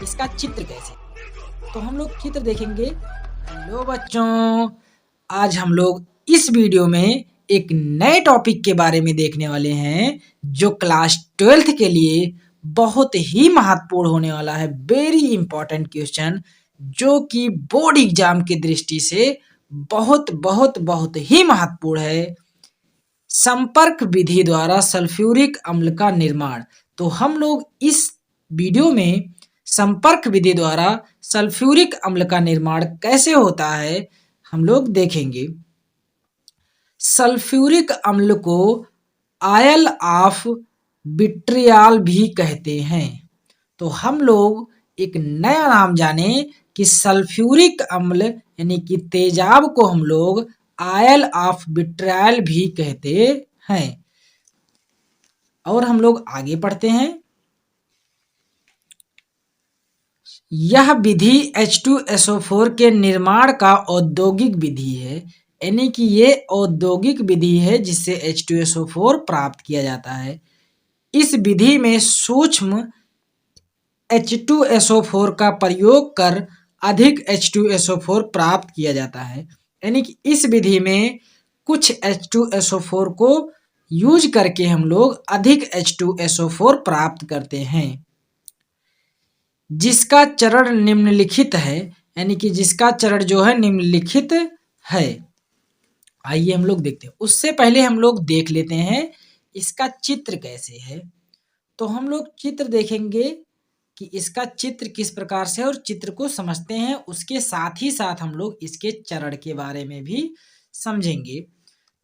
इसका चित्र कैसे। तो हम लोग चित्र देखेंगे। हेलो बच्चों, आज हम लोग इस वीडियो में एक नए टॉपिक के बारे में देखने वाले हैं जो क्लास 12th के लिए बहुत ही महत्वपूर्ण होने वाला है। वेरी इंपॉर्टेंट क्वेश्चन जो कि बोर्ड एग्जाम की दृष्टि से बहुत बहुत बहुत ही महत्वपूर्ण है। संपर्क विधि द्वारा सल्फ्यूरिक अम्ल का निर्माण। तो हम लोग इस वीडियो में संपर्क विधि द्वारा सल्फ्यूरिक अम्ल का निर्माण कैसे होता है हम लोग देखेंगे। सल्फ्यूरिक अम्ल को आयल ऑफ विट्रियाल भी कहते हैं। तो हम लोग एक नया नाम जाने कि सल्फ्यूरिक अम्ल यानी कि तेजाब को हम लोग आयल ऑफ विट्रियाल भी कहते हैं। और हम लोग आगे पढ़ते हैं। यह विधि H2SO4 के निर्माण का औद्योगिक विधि है, यानी कि ये औद्योगिक विधि है जिससे H2SO4 प्राप्त किया जाता है। इस विधि में सूक्ष्म H2SO4 का प्रयोग कर अधिक H2SO4 प्राप्त किया जाता है। यानी कि इस विधि में कुछ H2SO4 को यूज करके हम लोग अधिक H2SO4 प्राप्त करते हैं, जिसका चरण निम्नलिखित है। यानी कि जिसका चरण जो है निम्नलिखित है। आइए हम लोग देखते हैं। उससे पहले हम लोग देख लेते हैं इसका चित्र कैसे है। तो हम लोग चित्र देखेंगे कि इसका चित्र किस प्रकार से है और चित्र को समझते हैं। उसके साथ ही साथ हम लोग इसके चरण के बारे में भी समझेंगे।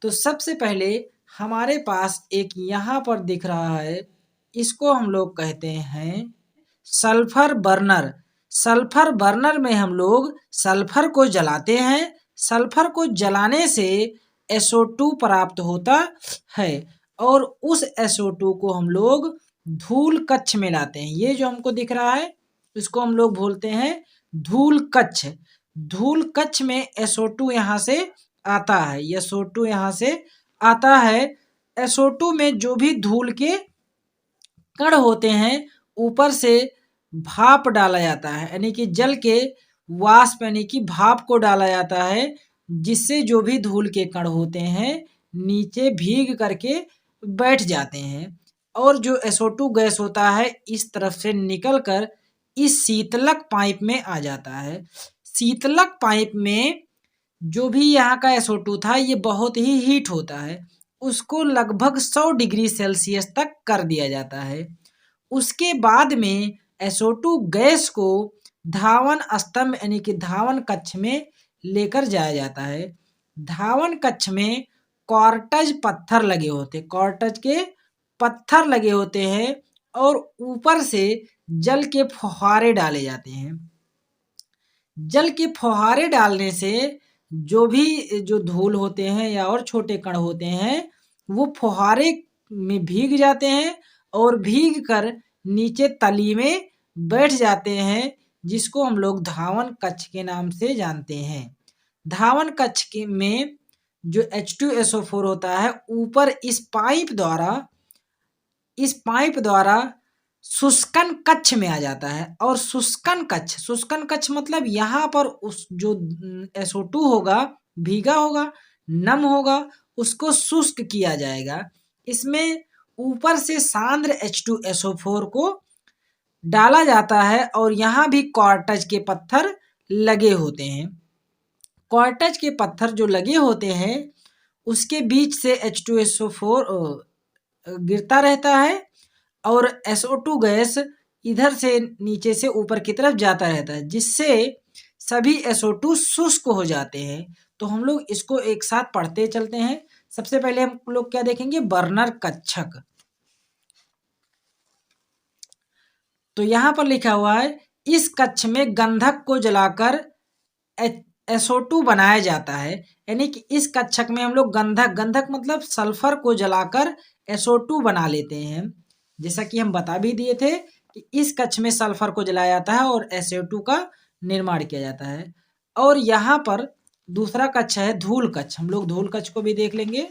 तो सबसे पहले हमारे पास एक यहाँ पर दिख रहा है, इसको हम लोग कहते हैं सल्फर बर्नर। सल्फर बर्नर में हम लोग सल्फर को जलाते हैं। सल्फर को जलाने से SO2 प्राप्त होता है और उस SO2 को हम लोग धूल कक्ष में लाते हैं। ये जो हमको दिख रहा है इसको हम लोग बोलते हैं धूल कक्ष। धूल कक्ष में SO2 यहाँ से आता है। SO2 यहाँ से आता है। SO2 में जो भी धूल के कण होते हैं ऊपर से भाप डाला जाता है, यानी कि जल के वाष्प यानी कि भाप को डाला जाता है, जिससे जो भी धूल के कण होते हैं नीचे भीग करके बैठ जाते हैं और जो SO2 गैस होता है इस तरफ से निकलकर इस शीतलक पाइप में आ जाता है। शीतलक पाइप में जो भी यहाँ का SO2 था ये बहुत ही हीट होता है, उसको लगभग 100 डिग्री सेल्सियस तक कर दिया जाता है। उसके बाद में SO2 गैस को धावन स्तंभ यानी कि धावन कक्ष में लेकर जाया जाता है। धावन कक्ष में कॉर्टज पत्थर लगे होते, कॉर्टज के पत्थर लगे होते हैं और ऊपर से जल के फुहारे डाले जाते हैं। जल के फुहारे डालने से जो भी जो धूल होते हैं या और छोटे कण होते हैं वो फुहारे में भीग जाते हैं और भीग कर नीचे तली में बैठ जाते हैं, जिसको हम लोग धावन कक्ष के नाम से जानते हैं। धावन कक्ष के में जो H2SO4 होता है ऊपर इस पाइप द्वारा शुष्कन कक्ष में आ जाता है और शुष्कन कक्ष मतलब यहाँ पर उस जो SO2 होगा भीगा होगा, नम होगा, उसको शुष्क किया जाएगा। इसमें ऊपर से सांद्र H2SO4 को डाला जाता है और यहाँ भी कॉर्टज के पत्थर लगे होते हैं। कॉर्टज के पत्थर जो लगे होते हैं उसके बीच से H2SO4 गिरता रहता है और SO2 गैस इधर से नीचे से ऊपर की तरफ जाता रहता है, जिससे सभी SO2 शुष्क हो जाते हैं। तो हम लोग इसको एक साथ पढ़ते चलते हैं। सबसे पहले हम लोग क्या देखेंगे, बर्नर कक्षक। तो यहाँ पर लिखा हुआ है इस कक्ष में गंधक को जलाकर SO2 बनाया जाता है, यानी कि इस कक्षक में हम लोग गंधक मतलब सल्फर को जलाकर SO2 बना लेते हैं। जैसा कि हम बता भी दिए थे कि इस कक्ष में सल्फर को जलाया जाता है और SO2 का निर्माण किया जाता है। और यहाँ पर दूसरा कक्ष है धूल कक्ष। हम लोग धूल कक्ष को भी देख लेंगे।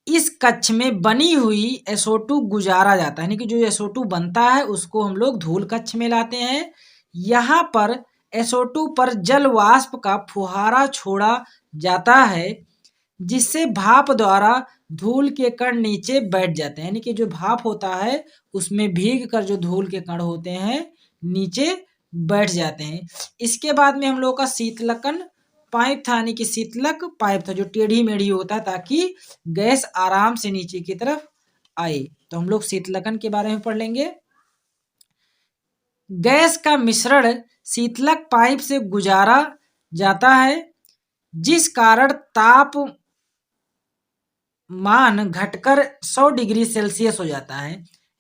इस कक्ष में बनी हुई SO2 गुजारा जाता है, यानी कि जो SO2 बनता है उसको हम लोग धूल कक्ष में लाते हैं। यहाँ पर SO2 पर जल वाष्प का फुहारा छोड़ा जाता है, जिससे भाप द्वारा धूल के कण नीचे बैठ जाते हैं, यानी कि जो भाप होता है उसमें भीग कर जो धूल के कण होते हैं नीचे बैठ जाते हैं। इसके बाद में हम लोग का शीतलकन पाइप था, यानी कि शीतलक पाइप था जो टेढ़ी मेढ़ी होता है ताकि गैस आराम से नीचे की तरफ आए। तो हम लोग शीतलकन के बारे में पढ़ लेंगे। गैस का मिश्रण शीतलक पाइप से गुजारा जाता है, जिस कारण तापमान घटकर 100 डिग्री सेल्सियस हो जाता है,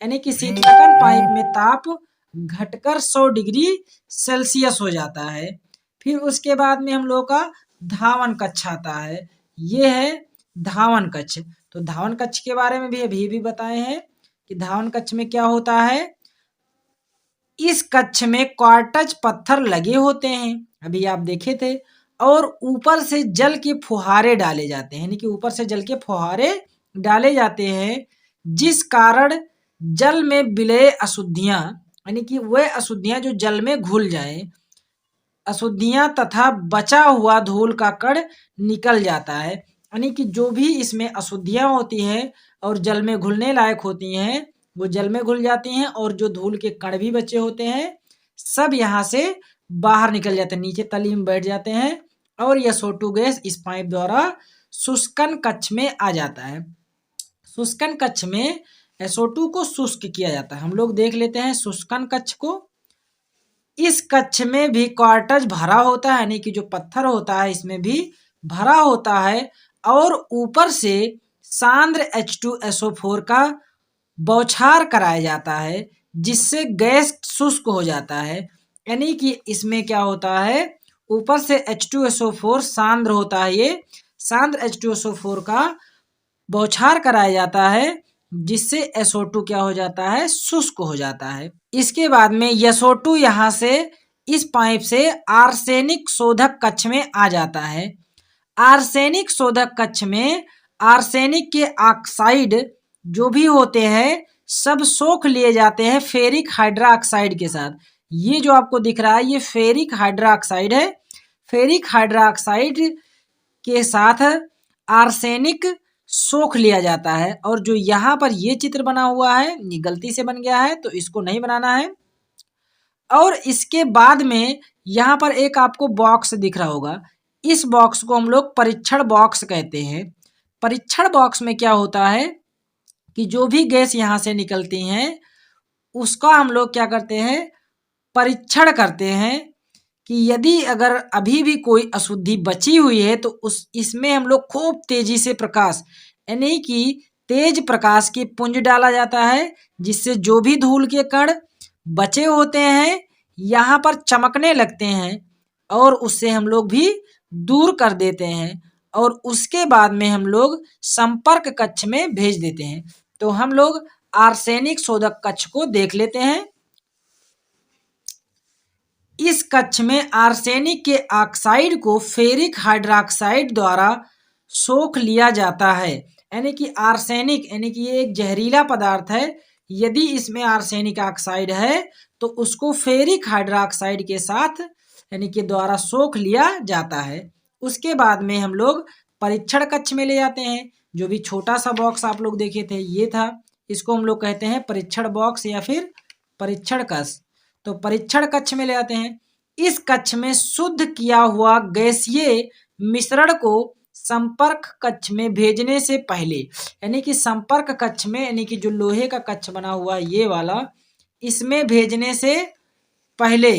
यानी कि शीतलकन पाइप में ताप घटकर 100 डिग्री सेल्सियस हो जाता है। फिर उसके बाद में हम लोग का धावन कक्ष आता है, ये है धावन कक्ष। तो धावन कक्ष के बारे में भी अभी भी बताए हैं कि धावन कक्ष में क्या होता है। इस कक्ष में क्वार्टज पत्थर लगे होते हैं, अभी आप देखे थे, और ऊपर से जल के फुहारे डाले जाते हैं, यानी कि ऊपर से जल के फुहारे डाले जाते हैं, जिस कारण जल में विलय अशुद्धियां, यानी कि वह अशुद्धियां जो जल में घुल जाए, अशुद्धियां तथा बचा हुआ धूल का कण निकल जाता है, यानी कि जो भी इसमें अशुद्धियां होती हैं और जल में घुलने लायक होती हैं वो जल में घुल जाती हैं, और जो धूल के कण भी बचे होते हैं सब यहाँ से बाहर निकल जाते हैं, नीचे तली में बैठ जाते हैं, और यह SO2 गैस इस पाइप द्वारा शुष्कन कक्ष में आ जाता है। शुष्कन कक्ष में SO2 को शुष्क किया जाता है। हम लोग देख लेते हैं शुष्कन कक्ष को। इस कक्ष में भी क्वार्टज भरा होता है, यानी कि जो पत्थर होता है इसमें भी भरा होता है, और ऊपर से सांद्र H2SO4 का बौछार कराया जाता है, जिससे गैस शुष्क हो जाता है, यानी कि इसमें क्या होता है, ऊपर से H2SO4 सांद्र होता है, ये सांद्र H2SO4 का बौछार कराया जाता है, जिससे SO2 क्या हो जाता है, शुष्क हो जाता है। इसके बाद में SO2 यहाँ से इस पाइप से आर्सेनिक शोधक कक्ष में आ जाता है। आर्सेनिक शोधक कक्ष में आर्सेनिक के ऑक्साइड जो भी होते हैं सब सोख लिए जाते हैं फेरिक हाइड्रोक्साइड के साथ। ये जो आपको दिख रहा है ये फेरिक हाइड्रोक्साइड है। फेरिक हाइड्रोक्साइड के साथ आर्सेनिक सोख लिया जाता है, और जो यहाँ पर ये चित्र बना हुआ है ये गलती से बन गया है तो इसको नहीं बनाना है। और इसके बाद में यहाँ पर एक आपको बॉक्स दिख रहा होगा, इस बॉक्स को हम लोग परीक्षण बॉक्स कहते हैं। परीक्षण बॉक्स में क्या होता है कि जो भी गैस यहाँ से निकलती हैं उसका हम लोग क्या करते हैं, परीक्षण करते हैं कि यदि अगर अभी भी कोई अशुद्धि बची हुई है तो इसमें हम लोग खूब तेजी से प्रकाश, यानी कि तेज प्रकाश की पुंज डाला जाता है, जिससे जो भी धूल के कण बचे होते हैं यहाँ पर चमकने लगते हैं, और उससे हम लोग भी दूर कर देते हैं, और उसके बाद में हम लोग संपर्क कक्ष में भेज देते हैं। तो हम लोग आर्सेनिक शोधक कक्ष को देख लेते हैं। इस कक्ष में आर्सेनिक के ऑक्साइड को फेरिक हाइड्रोक्साइड द्वारा सोख लिया जाता है, यानी कि आर्सेनिक यानी कि ये एक जहरीला पदार्थ है, यदि इसमें आर्सेनिक ऑक्साइड है तो उसको फेरिक हाइड्रोक्साइड के साथ यानी कि द्वारा सोख लिया जाता है। उसके बाद में हम लोग परीक्षण कक्ष में ले जाते हैं। जो भी छोटा सा बॉक्स आप लोग देखे थे ये था, इसको हम लोग कहते हैं परीक्षण बॉक्स या फिर परीक्षण कक्ष। तो परीक्षण कक्ष में ले आते हैं। इस कक्ष में शुद्ध किया हुआ गैसीय मिश्रण को संपर्क कक्ष में भेजने से पहले, यानी कि संपर्क कक्ष में, यानी कि जो लोहे का कक्ष बना हुआ ये वाला, इसमें भेजने से पहले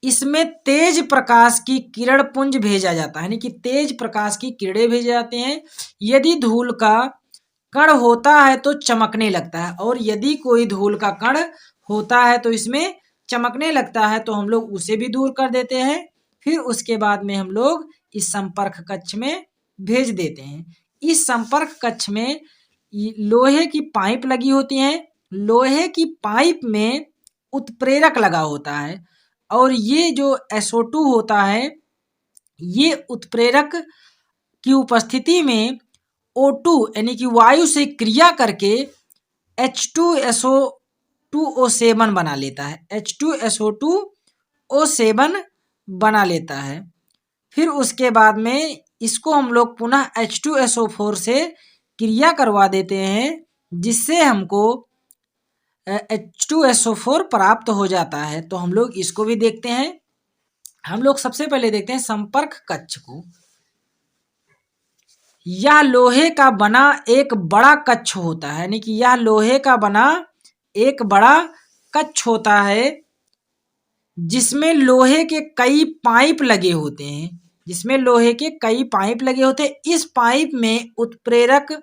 इसमें तेज प्रकाश की किरण पुंज भेजा जाता है, यानी कि तेज प्रकाश की किरणें भेजे जाते हैं। यदि धूल का कण होता है तो चमकने लगता है, और यदि कोई धूल का कण होता है तो इसमें चमकने लगता है तो हम लोग उसे भी दूर कर देते हैं। फिर उसके बाद में हम लोग इस संपर्क कक्ष में भेज देते हैं। इस संपर्क कक्ष में लोहे की पाइप लगी होती हैं। लोहे की पाइप में उत्प्रेरक लगा होता है, और ये जो SO2 होता है ये उत्प्रेरक की उपस्थिति में O2 यानी कि वायु से क्रिया करके H2SO2O7 बना लेता है, H2SO2O7 बना लेता है। फिर उसके बाद में इसको हम लोग पुनः H2SO4 से क्रिया करवा देते हैं, जिससे हमको H2SO4 प्राप्त हो जाता है। तो हम लोग इसको भी देखते हैं। हम लोग सबसे पहले देखते हैं संपर्क कक्ष को। यह लोहे का बना एक बड़ा कक्ष होता है, यानी कि यह लोहे का बना एक बड़ा कक्ष होता है, जिसमें लोहे के कई पाइप लगे होते हैं, जिसमें लोहे के कई पाइप लगे होते हैं। इस पाइप में उत्प्रेरक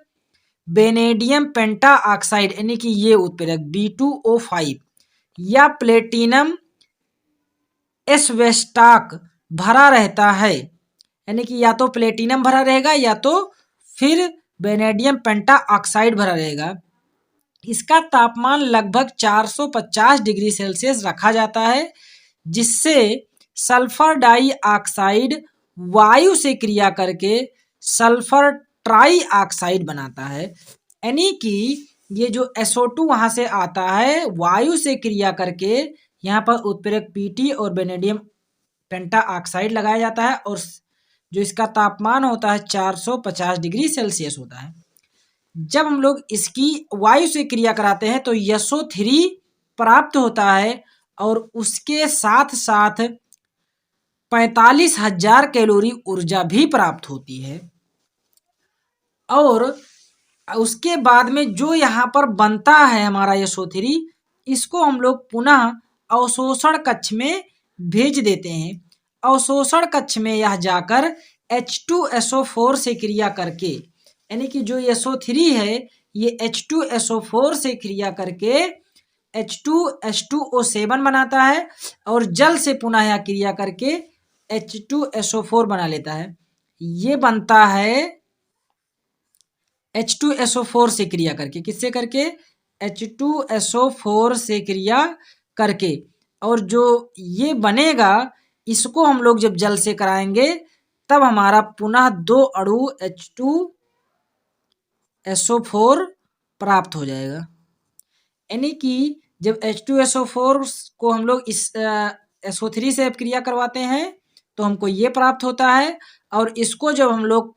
वेनेडियम पेंटा ऑक्साइड यानी कि ये उत्प्रेरक B2O5 या प्लेटिनम एस्बेस्टॉक भरा रहता है, यानी कि या तो प्लेटिनम भरा रहेगा या तो फिर वेनेडियम पेंटा ऑक्साइड भरा रहेगा। इसका तापमान लगभग 450 डिग्री सेल्सियस रखा जाता है, जिससे सल्फर डाइऑक्साइड वायु से क्रिया करके सल्फर ट्राइऑक्साइड बनाता है। यानी कि ये जो SO2 वहां से आता है, वायु से क्रिया करके यहाँ पर उत्प्रेरक PT और वेनेडियम पेंटा ऑक्साइड लगाया जाता है, और जो इसका तापमान होता है 450 डिग्री सेल्सियस होता है। जब हम लोग इसकी वायु से क्रिया कराते हैं तो SO3 प्राप्त होता है, और उसके साथ साथ 45,000 कैलोरी ऊर्जा भी प्राप्त होती है। और उसके बाद में जो यहाँ पर बनता है हमारा SO3, इसको हम लोग पुनः अवशोषण कक्ष में भेज देते हैं। अवशोषण कक्ष में यह जाकर H2SO4 से क्रिया करके, यानी कि जो SO3 है ये H2SO4 से क्रिया करके H2H2O7 बनाता है, और जल से पुनः यह क्रिया करके H2SO4 बना लेता है। ये बनता है H2SO4 से क्रिया करके, किससे करके? H2SO4 से क्रिया करके। और जो ये बनेगा इसको हम लोग जब जल से कराएंगे तब हमारा पुनः 2 अणु H2SO4 प्राप्त हो जाएगा। यानी कि जब H2SO4 को हम लोग इस SO3 से क्रिया करवाते हैं तो हमको ये प्राप्त होता है, और इसको जब हम लोग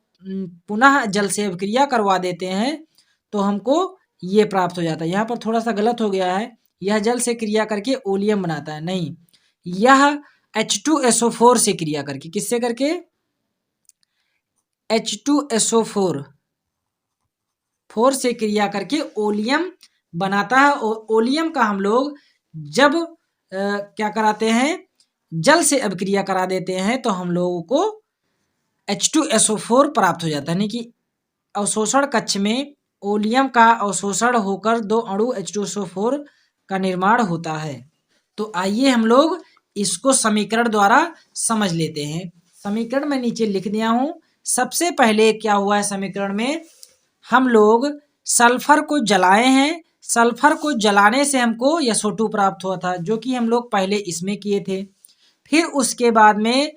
पुनः जल से क्रिया करवा देते हैं तो हमको ये प्राप्त हो जाता है। यहाँ पर थोड़ा सा गलत हो गया है, यह जल से क्रिया करके ओलियम बनाता है, नहीं, यह H2SO4 से क्रिया करके, किससे करके? H2SO4 से क्रिया करके ओलियम बनाता है। और ओलियम का हम लोग जब क्या कराते हैं, जल से अभिक्रिया करा देते हैं तो हम लोगों को H2SO4 प्राप्त हो जाता है। यानी कि अवशोषण कक्ष में ओलियम का अवशोषण होकर 2 अणु H2SO4 का निर्माण होता है। तो आइए हम लोग इसको समीकरण द्वारा समझ लेते हैं। समीकरण में नीचे लिख दिया हूं। सबसे पहले क्या हुआ है समीकरण में, हम लोग सल्फर को जलाए हैं। सल्फर को जलाने से हमको SO2 प्राप्त हुआ था, जो कि हम लोग पहले इसमें किए थे। फिर उसके बाद में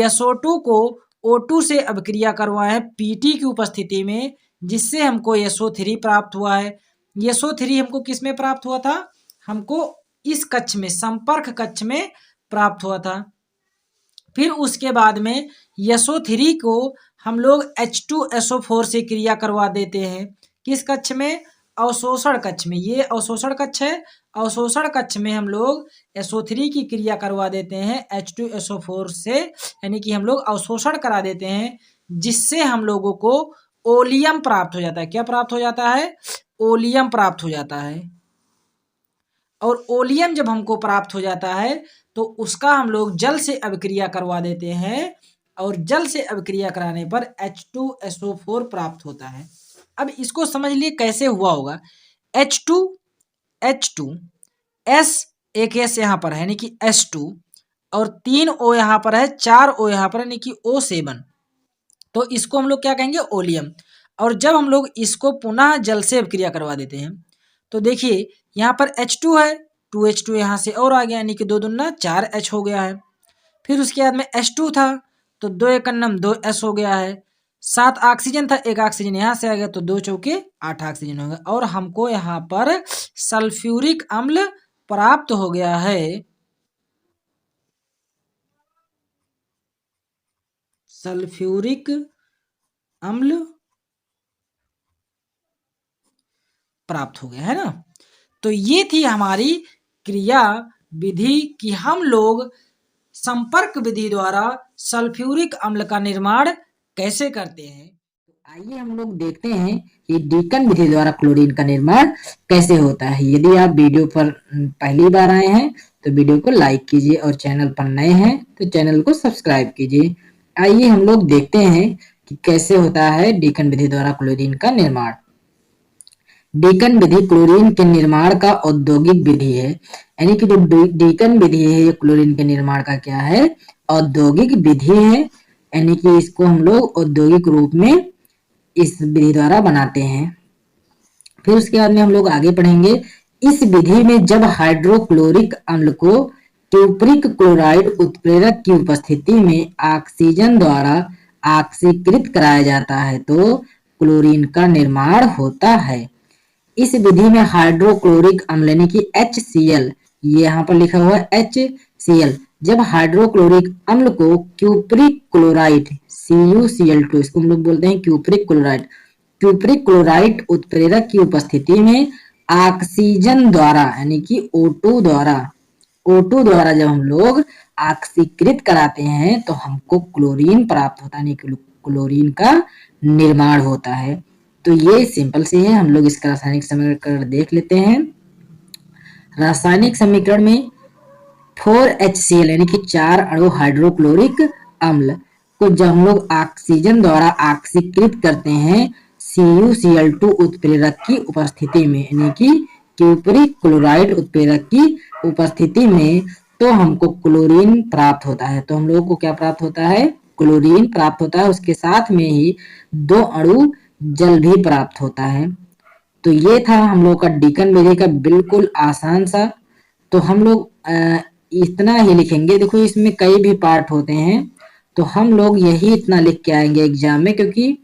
SO2 को O2 से अभिक्रिया करवाए हैं PT की उपस्थिति में, जिससे हमको SO3 प्राप्त हुआ है। SO3 हमको किस में प्राप्त हुआ था? हमको इस कक्ष में, संपर्क कक्ष में प्राप्त हुआ था। फिर उसके बाद में SO3 को हम लोग H2SO4 से क्रिया करवा देते हैं। किस कक्ष में? अवशोषण कक्ष में। ये अवशोषण कक्ष है। अवशोषण कक्ष में हम लोग SO3 की क्रिया करवा देते हैं H2SO4 से, यानी कि हम लोग अवशोषण करा देते हैं, जिससे हम लोगों को ओलियम प्राप्त हो जाता है। क्या प्राप्त हो जाता है? ओलियम प्राप्त हो जाता है। और ओलियम जब हमको प्राप्त हो जाता है तो उसका हम लोग जल से अभिक्रिया करवा देते हैं, और जल से अभिक्रिया कराने पर H2SO4 प्राप्त होता है। अब इसको समझ लिए कैसे हुआ होगा। H2 S एक S यहाँ पर है, यानी कि S2, और 3 O यहाँ पर है, 4 O यहाँ पर, यानी कि O7। तो इसको हम लोग क्या कहेंगे? ओलियम। और जब हम लोग इसको पुनः जल से अभिक्रिया करवा देते हैं तो देखिए यहाँ पर H2 है, 2H2 यहाँ से और आ गया, यानी कि 2 दूना 4H हो गया है। फिर उसके बाद में H2 था तो 2 एकन्नम 2S हो गया है। 7 ऑक्सीजन था, 1 ऑक्सीजन यहाँ से आ गया तो 2 चौके 8 ऑक्सीजन हो गया और हमको यहाँ पर सल्फ्यूरिक अम्ल प्राप्त हो गया है। सल्फ्यूरिक अम्ल प्राप्त हो गया है ना। तो ये थी हमारी क्रिया विधि कि हम लोग संपर्क विधि द्वारा सल्फ्यूरिक अम्ल का निर्माण कैसे करते हैं। आइए हम लोग देखते हैं कि डीकन विधि द्वारा क्लोरीन का निर्माण कैसे होता है। यदि आप वीडियो पर पहली बार आए हैं तो वीडियो को लाइक कीजिए और चैनल पर नए हैं तो चैनल को सब्सक्राइब कीजिए। आइए हम लोग देखते हैं कि कैसे होता है डीकन विधि द्वारा क्लोरीन का निर्माण। डीकन विधि क्लोरीन के निर्माण का औद्योगिक विधि है, यानी कि जो डीकन विधि है ये क्लोरीन के निर्माण का क्या है, औद्योगिक विधि है, यानी कि इसको हम लोग औद्योगिक रूप में इस विधि द्वारा बनाते हैं। फिर उसके बाद में हम लोग आगे पढ़ेंगे। इस विधि में जब हाइड्रोक्लोरिक अम्ल को क्यूप्रिक क्लोराइड उत्प्रेरक की उपस्थिति में ऑक्सीजन द्वारा ऑक्सीकृत कराया जाता है तो क्लोरीन का निर्माण होता है। इस विधि में हाइड्रोक्लोरिक अम्ल यानी कि HCl, ये यहाँ पर लिखा हुआ है HCl, जब हाइड्रोक्लोरिक अम्ल को क्यूप्रिक क्लोराइड CuCl2, इसको हम लोग बोलते हैं क्यूप्रिक क्लोराइड, क्यूप्रिक क्लोराइड उत्प्रेरक की उपस्थिति में ऑक्सीजन द्वारा यानी कि O2 द्वारा जब हम लोग ऑक्सीकृत कराते हैं तो हमको क्लोरीन प्राप्त होता है, यानी क्लोरीन का निर्माण होता है। तो ये सिंपल से है। हम लोग इसका रासायनिक समीकरण देख लेते हैं। रासायनिक समीकरण में 4HCl यानी कि 4 अणु हाइड्रोक्लोरिक अम्ल को जब हम लोग ऑक्सीजन द्वारा ऑक्सीकृत करते हैं CuCl2 उत्प्रेरक की उपस्थिति में, यानी कि क्यूप्रिक क्लोराइड उत्प्रेरक की उपस्थिति में, तो हमको क्लोरीन प्राप्त होता है। तो हम लोगों को क्या प्राप्त होता है, क्लोरीन प्राप्त होता है। उसके साथ में ही 2 अणु जल भी प्राप्त होता है। तो ये था हम लोग का डीकन विधि का बिल्कुल आसान सा। तो हम लोग इतना ही लिखेंगे। देखो इसमें कई भी पार्ट होते हैं तो हम लोग यही इतना लिख के आएंगे एग्जाम में, क्योंकि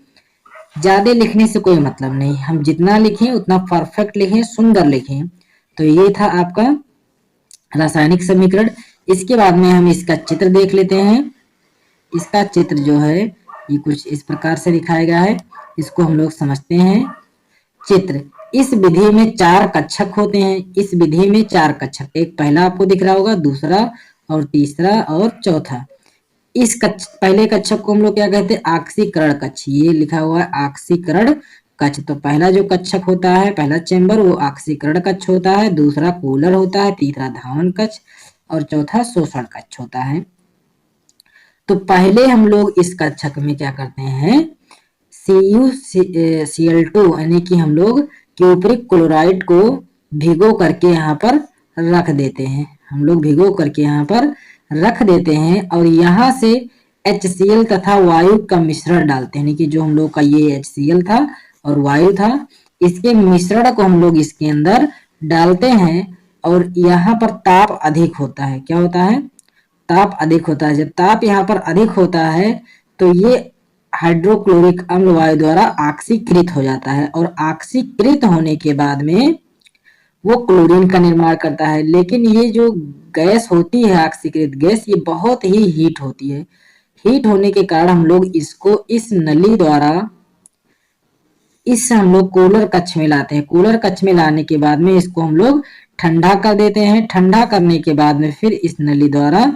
ज्यादा लिखने से कोई मतलब नहीं। हम जितना लिखें उतना परफेक्ट लिखें, सुंदर लिखें। तो ये था आपका रासायनिक समीकरण। इसके बाद में हम इसका चित्र देख लेते हैं। इसका चित्र जो है ये कुछ इस प्रकार से दिखाया गया है, इसको हम लोग समझते हैं। चित्र, इस विधि में 4 कक्षक होते हैं। इस विधि में 4 कक्षक, एक पहला आपको दिख रहा होगा, दूसरा और तीसरा और चौथा। इस पहले कक्षक को हम लोग क्या कहते हैं, ऑक्सीकरण कक्ष। ये लिखा हुआ है ऑक्सीकरण कक्ष। तो पहला जो कक्षक होता है, पहला चेंबर, वो ऑक्सीकरण कक्ष होता है, दूसरा कूलर होता है, तीसरा धावन कक्ष और चौथा शोषण कक्ष होता है। तो पहले हम लोग इस कक्षक में क्या करते हैं, CuCl2 यानी कि हम लोग क्यूप्रिक क्लोराइड को भिगो करके यहाँ पर रख देते हैं। हम लोग भिगो करके यहाँ पर रख देते हैं और यहाँ से HCl तथा वायु का मिश्रण डालते हैं, यानी कि जो हम लोग का ये HCl था और वायु था, इसके मिश्रण को हम लोग इसके अंदर डालते हैं। और यहाँ पर ताप अधिक होता है। क्या होता है, ताप अधिक होता है। जब ताप यहाँ पर अधिक होता है तो ये हाइड्रोक्लोरिक अम्ल वायु द्वारा ऑक्सीकृत हो जाता है और ऑक्सीकृत होने के बाद में वो क्लोरीन का निर्माण करता है। लेकिन ये जो गैस होती है, ऑक्सीकृत गैस, ये बहुत ही हीट होती है। हीट होने के कारण हम लोग इसको इस नली द्वारा हम लोग कूलर कक्ष में लाते हैं। कूलर कक्ष में लाने के बाद में इसको हम लोग ठंडा कर देते हैं। ठंडा करने के बाद में फिर इस नली द्वारा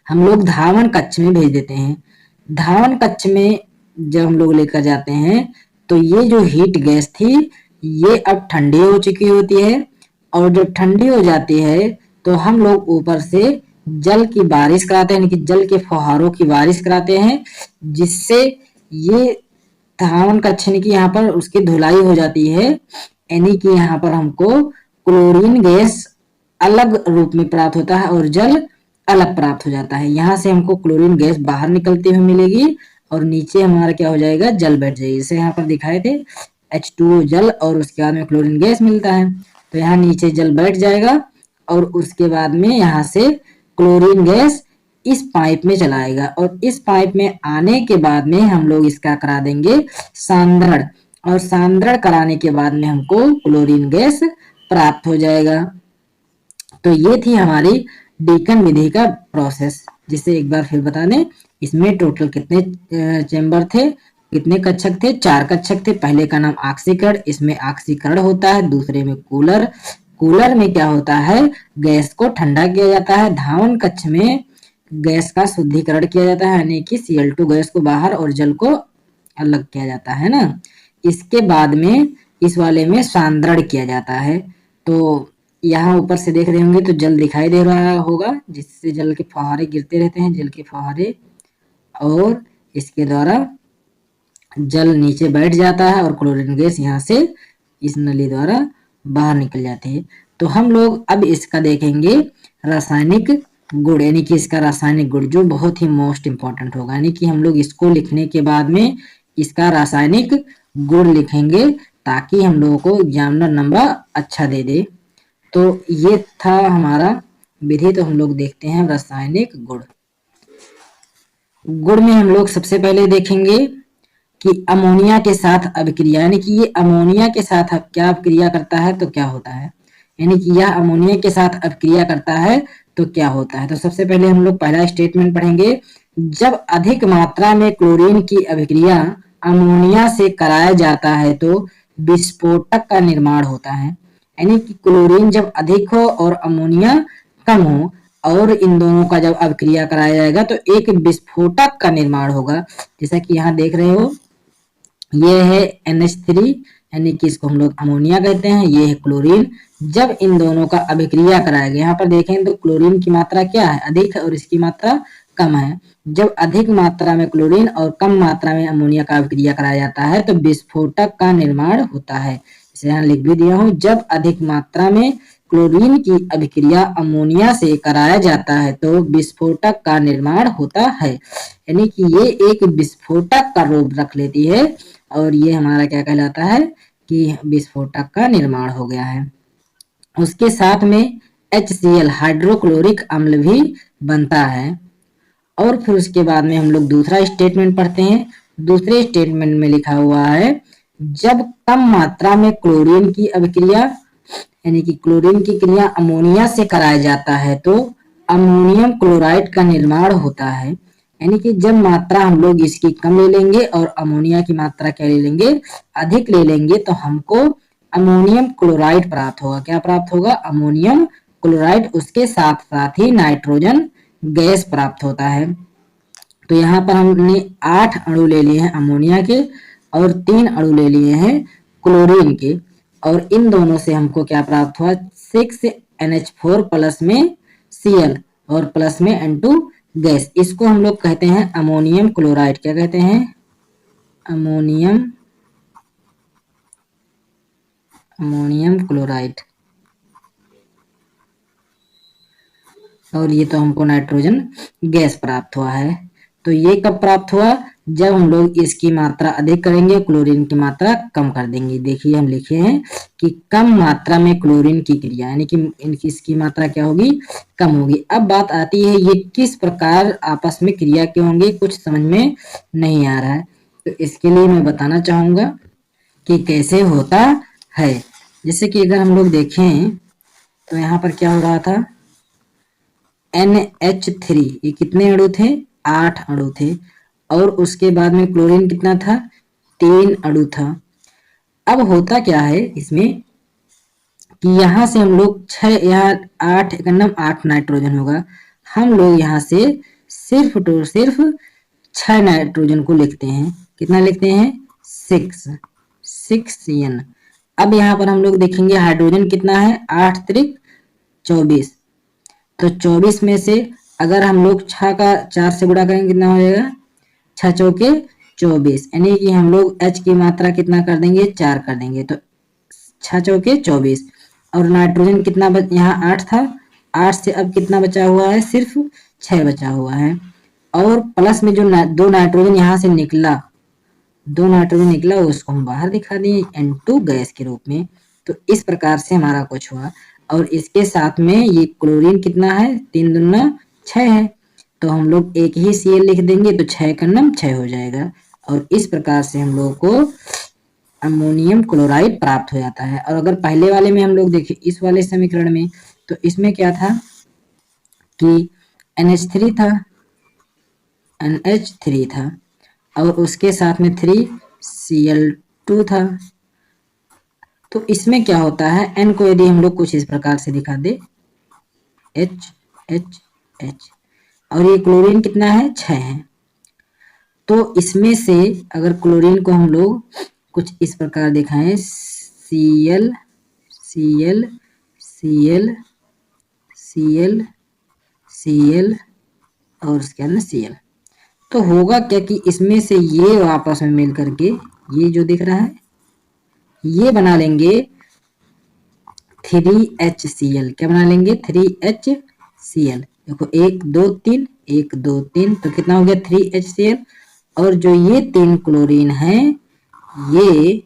हम लोग धावन कक्ष में भेज देते हैं। धावन कक्ष में जब हम लोग लेकर जाते हैं तो ये जो हीट गैस थी ये अब ठंडी हो चुकी होती है और जब ठंडी हो जाती है तो हम लोग ऊपर से जल की बारिश कराते हैं, यानी कि जल के फुहारों की बारिश कराते हैं, जिससे ये धावन कक्ष की यहाँ पर उसकी धुलाई हो जाती है, यानी कि यहाँ पर हमको क्लोरीन गैस अलग रूप में प्राप्त होता है और जल अलग प्राप्त हो जाता है। यहाँ से हमको क्लोरीन गैस बाहर निकलती हुई मिलेगी और नीचे हमारा क्या हो जाएगा, जल बैठ जाएगी। जैसे यहाँ पर दिखाए थे H2O जल और उसके बाद में क्लोरीन गैस मिलता है। तो यहाँ नीचे जल बैठ जाएगा और उसके बाद में यहाँ से क्लोरीन गैस इस पाइप में चलाएगा और इस पाइप में आने के बाद में हम लोग इसका करा देंगे सांद्रण, और सांद्रण कराने के बाद में हमको क्लोरीन गैस प्राप्त हो जाएगा। तो ये थी हमारी डीकन विधि का प्रोसेस, जिसे एक बार फिर बता दें। इसमें टोटल कितने चेंबर थे, कितने कक्षक थे? 4 कक्षक थे। पहले का नाम ऑक्सीकरण, इसमें ऑक्सीकरण होता है। दूसरे में कूलर, कूलर में क्या होता है? गैस को ठंडा किया जाता है। धावन कक्ष में गैस का शुद्धिकरण किया जाता है, यानी कि Cl2 गैस को बाहर और जल को अलग किया जाता है ना। इसके बाद में इस वाले में सांद्रण किया जाता है। तो यहाँ ऊपर से देख रहे होंगे तो जल दिखाई दे रहा होगा, जिससे जल के फुहारे गिरते रहते हैं, जल के फुहारे, और इसके द्वारा जल नीचे बैठ जाता है और क्लोरीन गैस यहाँ से इस नली द्वारा बाहर निकल जाती है। तो हम लोग अब इसका देखेंगे रासायनिक गुण, यानी कि इसका रासायनिक गुण जो बहुत ही मोस्ट इंपॉर्टेंट होगा, यानी कि हम लोग इसको लिखने के बाद में इसका रासायनिक गुण लिखेंगे ताकि हम लोगों को एग्जामिनर नंबर अच्छा दे दे। तो ये था हमारा विधि। तो हम लोग देखते हैं रासायनिक गुण। गुण में हम लोग सबसे पहले देखेंगे कि अमोनिया के साथ अभिक्रिया, यानी कि ये अमोनिया के साथ क्या अभिक्रिया करता है तो क्या होता है, यानी कि यह अमोनिया के साथ अभिक्रिया करता है तो क्या होता है। तो सबसे पहले हम लोग पहला स्टेटमेंट पढ़ेंगे। जब अधिक मात्रा में क्लोरीन की अभिक्रिया अमोनिया से कराया जाता है तो विस्फोटक का निर्माण होता है, यानी कि क्लोरीन जब अधिक हो और अमोनिया कम हो और इन दोनों का जब अभिक्रिया कराया जाएगा तो एक विस्फोटक का निर्माण होगा। जैसा कि यहाँ देख रहे हो, ये है NH3, यानी कि इसको हम लोग अमोनिया कहते हैं, ये है क्लोरीन। जब इन दोनों का अभिक्रिया कराएगा, यहाँ पर देखें तो क्लोरीन की मात्रा क्या है? अधिक है और इसकी मात्रा कम है। जब अधिक मात्रा में क्लोरीन और कम मात्रा में अमोनिया का अभिक्रिया कराया जाता है तो विस्फोटक का निर्माण होता है। इसे यहाँ लिख भी दिया हूँ। जब अधिक मात्रा में क्लोरीन की अभिक्रिया अमोनिया से कराया जाता है तो विस्फोटक का निर्माण होता है, यानी कि ये एक विस्फोटक का रूप रख लेती है और ये हमारा क्या कहलाता है कि विस्फोटक का निर्माण हो गया है। उसके साथ में HCl हाइड्रोक्लोरिक अम्ल भी बनता है। और फिर उसके बाद में हम लोग दूसरा स्टेटमेंट पढ़ते हैं। दूसरे स्टेटमेंट में लिखा हुआ है, जब कम मात्रा में क्लोरीन की अभिक्रिया, यानी कि क्लोरीन की क्रिया अमोनिया से कराया जाता है तो अमोनियम क्लोराइड का निर्माण होता है, यानी कि जब मात्रा हम लोग इसकी कम ले लेंगे और अमोनिया की मात्रा क्या ले लेंगे? अधिक ले लेंगे तो हमको अमोनियम क्लोराइड प्राप्त होगा। क्या प्राप्त होगा? Ammonium chloride. उसके साथ साथ ही नाइट्रोजन गैस प्राप्त होता है। तो यहाँ पर हमने 8 अणु ले लिए हैं अमोनिया के और 3 अणु ले लिए हैं क्लोरीन के, और इन दोनों से हमको क्या प्राप्त हुआ? 6NH4 प्लस में Cl और प्लस में N2 गैस। इसको हम लोग कहते हैं अमोनियम क्लोराइड। क्या कहते हैं? Ammonium chloride. और ये तो हमको नाइट्रोजन गैस प्राप्त हुआ है। तो ये कब प्राप्त हुआ? जब हम लोग इसकी मात्रा अधिक करेंगे, क्लोरीन की मात्रा कम कर देंगे। देखिए हम लिखे हैं कि कम मात्रा में क्लोरीन की क्रिया, यानी कि इसकी मात्रा क्या होगी? कम होगी। अब बात आती है ये किस प्रकार आपस में क्रिया के होंगे, कुछ समझ में नहीं आ रहा है। तो इसके लिए मैं बताना चाहूंगा कि कैसे होता है। जैसे कि अगर हम लोग देखें तो यहाँ पर क्या हो रहा था? NH3, ये कितने अणु थे? 8 अणु थे। और उसके बाद में क्लोरीन कितना था? 3 अणु था। अब होता क्या है इसमें कि यहाँ से हम लोग 6, यहाँ 8 एकम 8 नाइट्रोजन होगा। हम लोग यहाँ से सिर्फ 6 नाइट्रोजन को लिखते हैं। कितना लिखते हैं? 6N। अब यहाँ पर हम लोग देखेंगे हाइड्रोजन कितना है? 8 त्रिक 24। तो 24 में से अगर हम लोग 6 का 4 से गुणा करेंगे कितना हो जाएगा? 6 चौके 24, यानी कि हम लोग H की मात्रा कितना कर देंगे? 4 कर देंगे। तो 6 चौके 24। और नाइट्रोजन कितना यहाँ 8 था, 8 से अब कितना बचा हुआ है? सिर्फ 6 बचा हुआ है। और प्लस में जो 2 नाइट्रोजन यहाँ से निकला, 2 नाइट्रोजन निकला, उसको हम बाहर दिखा दिए N2 गैस के रूप में। तो इस प्रकार से हमारा कुछ हुआ। और इसके साथ में ये क्लोरीन कितना है? 3 दूना 6 है। तो हम लोग एक ही Cl लिख देंगे तो 6 का नाम 6 हो जाएगा। और इस प्रकार से हम लोगों को अमोनियम क्लोराइड प्राप्त हो जाता है। और अगर पहले वाले में हम लोग देखें, इस वाले समीकरण में, तो इसमें क्या था कि NH3 था, NH3 था और उसके साथ में 3Cl2 था। तो इसमें क्या होता है, N को यदि हम लोग कुछ इस प्रकार से दिखा दे, H और ये क्लोरीन कितना है, 6 है। तो इसमें से अगर क्लोरीन को हम लोग कुछ इस प्रकार दिखाएं, Cl Cl Cl Cl Cl और उसके अंदर Cl, तो होगा क्या कि इसमें से ये आपस में मिल करके ये जो दिख रहा है ये बना लेंगे 3HCl। क्या बना लेंगे, 3HCl। देखो 1 2 3 1 2 3, तो कितना हो गया 3HCl। और जो ये 3 क्लोरीन है ये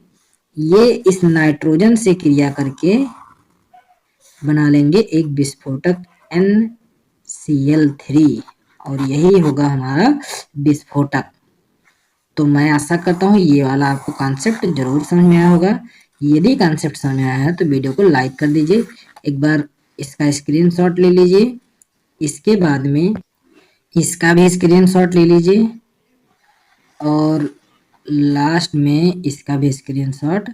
इस नाइट्रोजन से क्रिया करके बना लेंगे एक विस्फोटक NCl3 और यही होगा हमारा विस्फोटक। तो मैं आशा करता हूँ ये वाला आपको कॉन्सेप्ट जरूर समझ में आया होगा। यदि कॉन्सेप्ट समझ में आया है तो वीडियो को लाइक कर दीजिए, एक बार इसका स्क्रीनशॉट ले लीजिए, इसके बाद में इसका भी स्क्रीनशॉट ले लीजिए और लास्ट में इसका भी स्क्रीनशॉट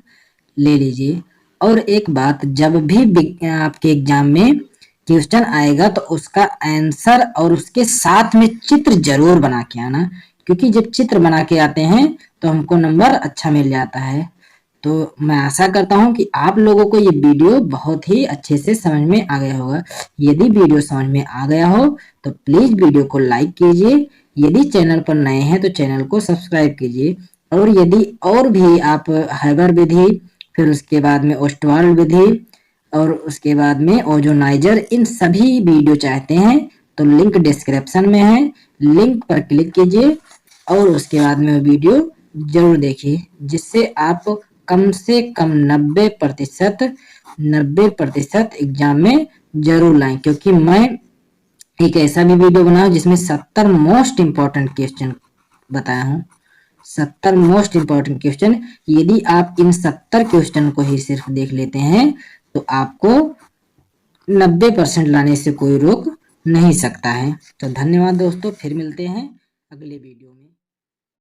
ले लीजिए। और एक बात, जब भी आपके एग्जाम में क्वेश्चन आएगा तो उसका आंसर और उसके साथ में चित्र जरूर बना के आना, क्योंकि जब चित्र बना के आते हैं तो हमको नंबर अच्छा मिल जाता है। तो मैं आशा करता हूं कि आप लोगों को ये वीडियो बहुत ही अच्छे से समझ में आ गया होगा। यदि वीडियो समझ में आ गया हो तो प्लीज वीडियो को लाइक कीजिए, यदि चैनल पर नए हैं तो चैनल को सब्सक्राइब कीजिए। और यदि और भी आप हैबर विधि, फिर उसके बाद में ओस्टवाल्ड विधि और उसके बाद में ओजोनाइजर, इन सभी वीडियो चाहते हैं तो लिंक डिस्क्रिप्शन में है, लिंक पर क्लिक कीजिए और उसके बाद में वीडियो जरूर देखिए, जिससे आप कम से कम 90% एग्जाम में जरूर लाएं। क्योंकि मैं एक ऐसा भी वीडियो बनाया जिसमें 70 मोस्ट इंपॉर्टेंट क्वेश्चन बताया हूँ, 70 मोस्ट इंपॉर्टेंट क्वेश्चन। यदि आप इन 70 क्वेश्चन को ही सिर्फ देख लेते हैं तो आपको 90% लाने से कोई रोक नहीं सकता है। तो धन्यवाद दोस्तों, फिर मिलते हैं अगले वीडियो में।